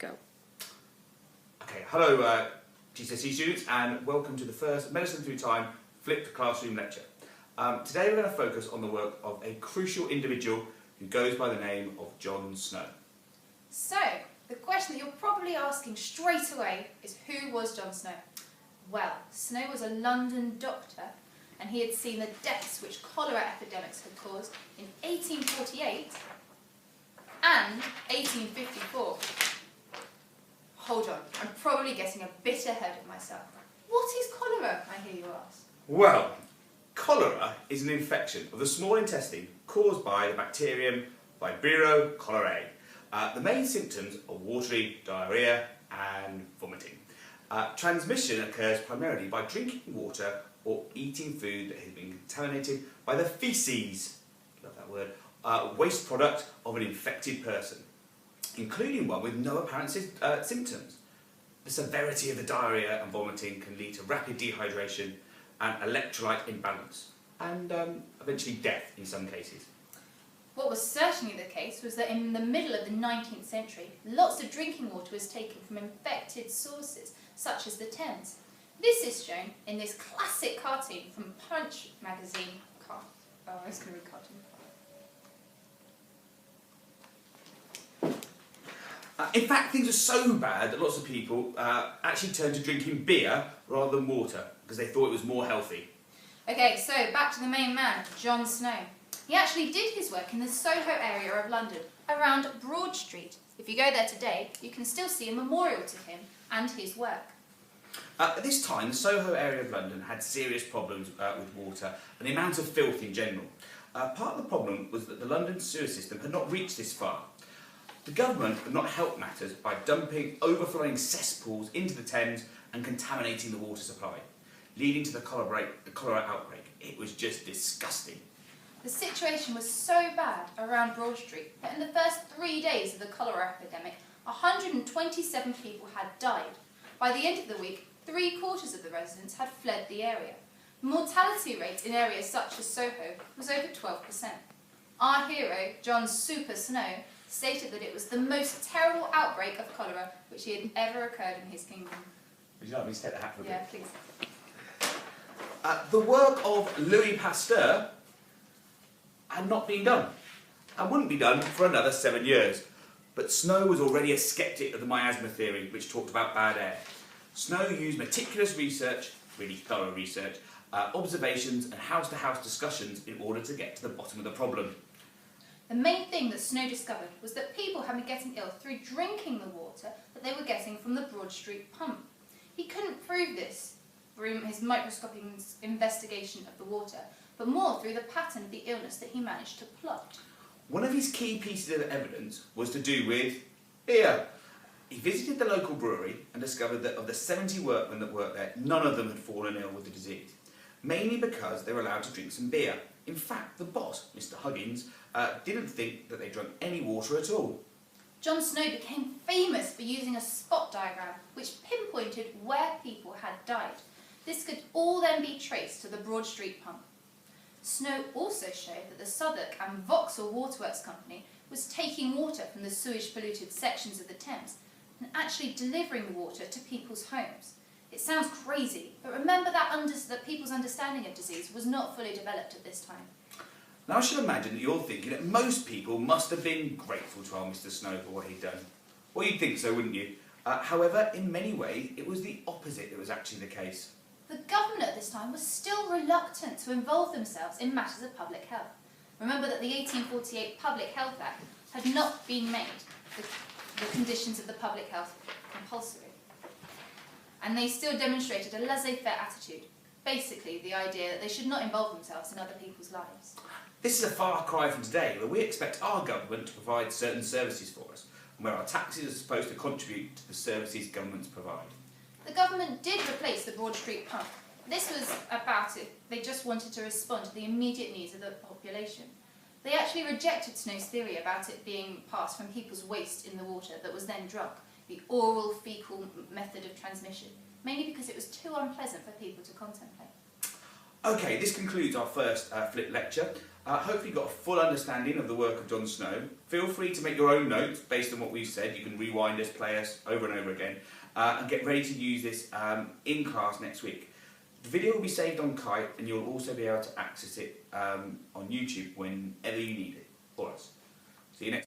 Go. Okay, hello GCSE students, and welcome to the first Medicine Through Time flipped classroom lecture. Today we're going to focus on the work of a crucial individual who goes by the name of John Snow. So, the question that you're probably asking straight away is, who was John Snow? Well, Snow was a London doctor, and he had seen the deaths which cholera epidemics had caused in 1848 and 1854. Hold on, I'm probably getting a bit ahead of myself. What is cholera, I hear you ask? Well, cholera is an infection of the small intestine caused by the bacterium Vibrio cholerae. The main symptoms are watery, diarrhoea and vomiting. Transmission occurs primarily by drinking water or eating food that has been contaminated by the faeces, love that word, waste product of an infected person, including one with no apparent symptoms. The severity of the diarrhoea and vomiting can lead to rapid dehydration and electrolyte imbalance, and eventually death in some cases. What was certainly the case was that in the middle of the 19th century, lots of drinking water was taken from infected sources, such as the Thames. This is shown in this classic cartoon from Punch magazine. Oh, I was going to read cartoon. In fact, things are so bad that lots of people actually turned to drinking beer rather than water because they thought it was more healthy. Okay, so back to the main man, John Snow. He actually did his work in the Soho area of London, around Broad Street. If you go there today, you can still see a memorial to him and his work. At this time, the Soho area of London had serious problems with water and the amount of filth in general. Part of the problem was that the London sewer system had not reached this far. The government could not help matters by dumping overflowing cesspools into the Thames and contaminating the water supply, leading to the cholera outbreak. It was just disgusting. The situation was so bad around Broad Street that in the first 3 days of the cholera epidemic, 127 people had died. By the end of the week, 3/4 of the residents had fled the area. The mortality rate in areas such as Soho was over 12%. Our hero, John Super Snow, stated that it was the most terrible outbreak of cholera which had ever occurred in his kingdom. Would you like me to take the hat for a bit? Yeah, please. The work of Louis Pasteur had not been done, and wouldn't be done for another 7 years. But Snow was already a skeptic of the miasma theory, which talked about bad air. Snow used meticulous research, really thorough research, observations and house-to-house discussions in order to get to the bottom of the problem. The main thing that Snow discovered was that people had been getting ill through drinking the water that they were getting from the Broad Street pump. He couldn't prove this through his microscopic investigation of the water, but more through the pattern of the illness that he managed to plot. One of his key pieces of evidence was to do with beer. He visited the local brewery and discovered that of the 70 workmen that worked there, none of them had fallen ill with the disease, mainly because they were allowed to drink some beer. In fact, the boss, Mr. Huggins, didn't think that they drank any water at all. John Snow became famous for using a spot diagram which pinpointed where people had died. This could all then be traced to the Broad Street pump. Snow also showed that the Southwark and Vauxhall Waterworks Company was taking water from the sewage-polluted sections of the Thames and actually delivering the water to people's homes. It sounds crazy, but remember that people's understanding of disease was not fully developed at this time. Now I should imagine that you're thinking that most people must have been grateful to our Mr. Snow for what he'd done. Well, you'd think so, wouldn't you? However, in many ways, it was the opposite that was actually the case. The government at this time was still reluctant to involve themselves in matters of public health. Remember that the 1848 Public Health Act had not been made the conditions of the public health compulsory. And they still demonstrated a laissez-faire attitude, basically the idea that they should not involve themselves in other people's lives. This is a far cry from today, where we expect our government to provide certain services for us, and where our taxes are supposed to contribute to the services governments provide. The government did replace the Broad Street pump. This was about it. They just wanted to respond to the immediate needs of the population. They actually rejected Snow's theory about it being passed from people's waste in the water that was then drunk, the oral fecal method of transmission, mainly because it was too unpleasant for people to contemplate. Okay, this concludes our first Flip lecture. Hopefully you got a full understanding of the work of John Snow. Feel free to make your own notes based on what we've said. You can rewind us, play us over and over again, and get ready to use this in class next week. The video will be saved on Kite, and you'll also be able to access it on YouTube whenever you need it. All right. See you next